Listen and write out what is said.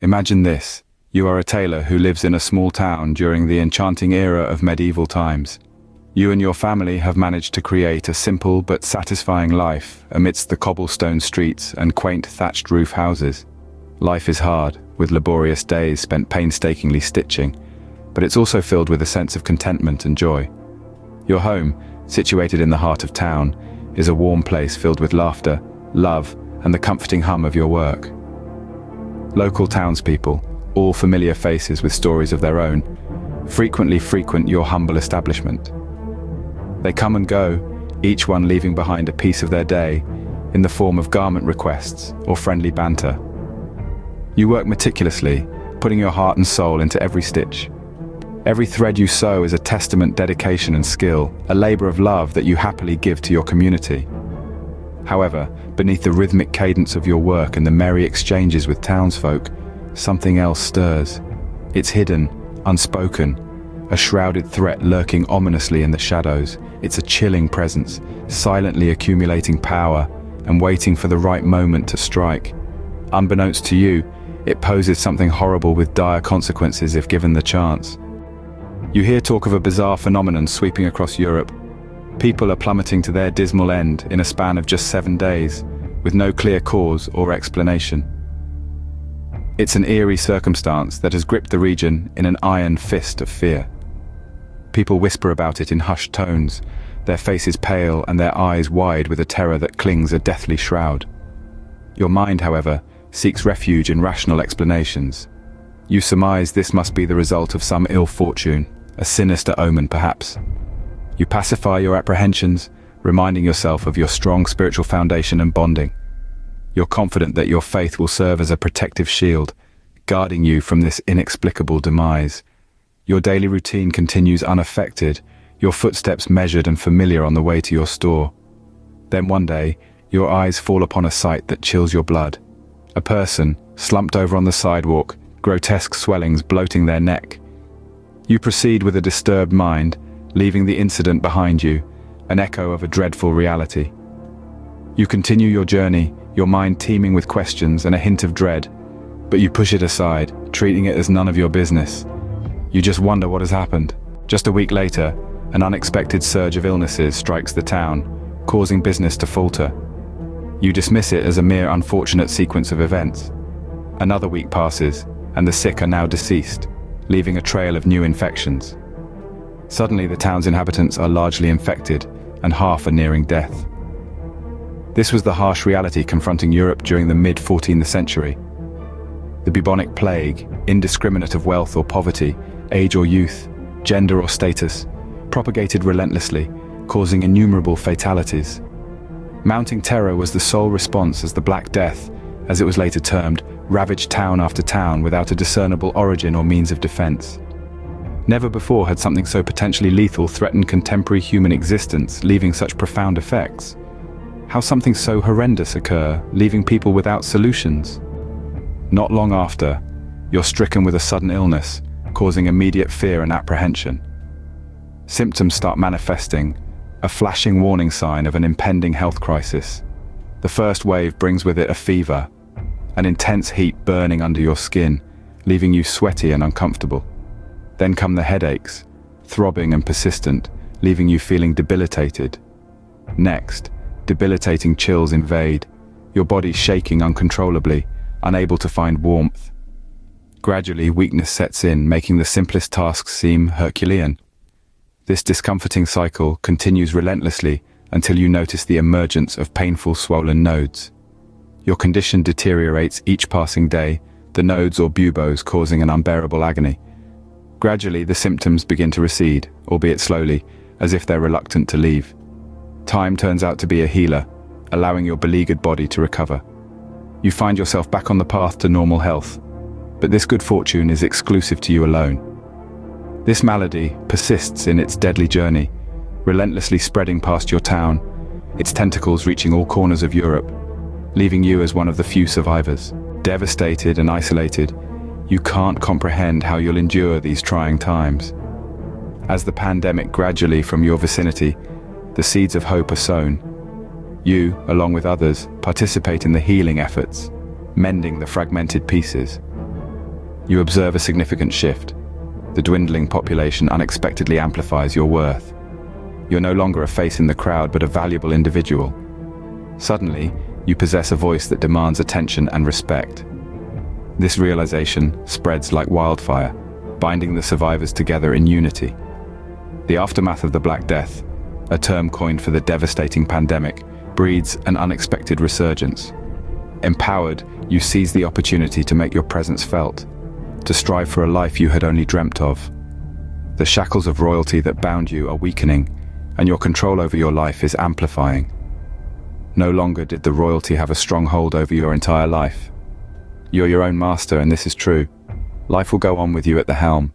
Imagine this. You are a tailor who lives in a small town during the enchanting era of medieval times. You and your family have managed to create a simple but satisfying life amidst the cobblestone streets and quaint thatched roof houses. Life is hard, with laborious days spent painstakingly stitching, but it's also filled with a sense of contentment and joy. Your home, situated in the heart of town, is a warm place filled with laughter, love, and the comforting hum of your work. Local townspeople, all familiar faces with stories of their own, frequently frequent your humble establishment. They come and go, each one leaving behind a piece of their day in the form of garment requests or friendly banter. You work meticulously, putting your heart and soul into every stitch. Every thread you sew is a testament, dedication and skill, a labor of love that you happily give to your community. However, beneath the rhythmic cadence of your work and the merry exchanges with townsfolk, something else stirs. It's hidden, unspoken, a shrouded threat lurking ominously in the shadows. It's a chilling presence, silently accumulating power and waiting for the right moment to strike. Unbeknownst to you, it poses something horrible with dire consequences if given the chance. You hear talk of a bizarre phenomenon sweeping across Europe. People are plummeting to their dismal end in a span of just 7 days, with no clear cause or explanation. It's an eerie circumstance that has gripped the region in an iron fist of fear. People whisper about it in hushed tones, their faces pale and their eyes wide with a terror that clings a deathly shroud. Your mind, however, seeks refuge in rational explanations. You surmise this must be the result of some ill fortune, a sinister omen perhaps. You pacify your apprehensions, reminding yourself of your strong spiritual foundation and bonding. You're confident that your faith will serve as a protective shield, guarding you from this inexplicable demise. Your daily routine continues unaffected, your footsteps measured and familiar on the way to your store. Then one day, your eyes fall upon a sight that chills your blood. A person, slumped over on the sidewalk, grotesque swellings bloating their neck. You proceed with a disturbed mind, leaving the incident behind you, an echo of a dreadful reality. You continue your journey, your mind teeming with questions and a hint of dread, but you push it aside, treating it as none of your business. You just wonder what has happened. Just a week later, an unexpected surge of illnesses strikes the town, causing business to falter. You dismiss it as a mere unfortunate sequence of events. Another week passes, and the sick are now deceased, leaving a trail of new infections. Suddenly the town's inhabitants are largely infected, and half are nearing death. This was the harsh reality confronting Europe during the mid-14th century. The bubonic plague, indiscriminate of wealth or poverty, age or youth, gender or status, propagated relentlessly, causing innumerable fatalities. Mounting terror was the sole response as the Black Death, as it was later termed, ravaged town after town without a discernible origin or means of defense. Never before had something so potentially lethal threatened contemporary human existence, leaving such profound effects. How something so horrendous occur, leaving people without solutions? Not long after, you're stricken with a sudden illness, causing immediate fear and apprehension. Symptoms start manifesting, a flashing warning sign of an impending health crisis. The first wave brings with it a fever, an intense heat burning under your skin, leaving you sweaty and uncomfortable. Then come the headaches, throbbing and persistent, leaving you feeling debilitated. Next, debilitating chills invade, your body shaking uncontrollably, unable to find warmth. Gradually, weakness sets in, making the simplest tasks seem Herculean. This discomforting cycle continues relentlessly until you notice the emergence of painful swollen nodes. Your condition deteriorates each passing day, the nodes or buboes causing an unbearable agony. Gradually, the symptoms begin to recede, albeit slowly, as if they're reluctant to leave. Time turns out to be a healer, allowing your beleaguered body to recover. You find yourself back on the path to normal health, but this good fortune is exclusive to you alone. This malady persists in its deadly journey, relentlessly spreading past your town, its tentacles reaching all corners of Europe, leaving you as one of the few survivors. Devastated and isolated, you can't comprehend how you'll endure these trying times. As the pandemic gradually from your vicinity, the seeds of hope are sown. You, along with others, participate in the healing efforts, mending the fragmented pieces. You observe a significant shift. The dwindling population unexpectedly amplifies your worth. You're no longer a face in the crowd, but a valuable individual. Suddenly, you possess a voice that demands attention and respect. This realization spreads like wildfire, binding the survivors together in unity. The aftermath of the Black Death, a term coined for the devastating pandemic, breeds an unexpected resurgence. Empowered, you seize the opportunity to make your presence felt, to strive for a life you had only dreamt of. The shackles of royalty that bound you are weakening, and your control over your life is amplifying. No longer did the royalty have a strong hold over your entire life. You're your own master, and this is true. Life will go on with you at the helm,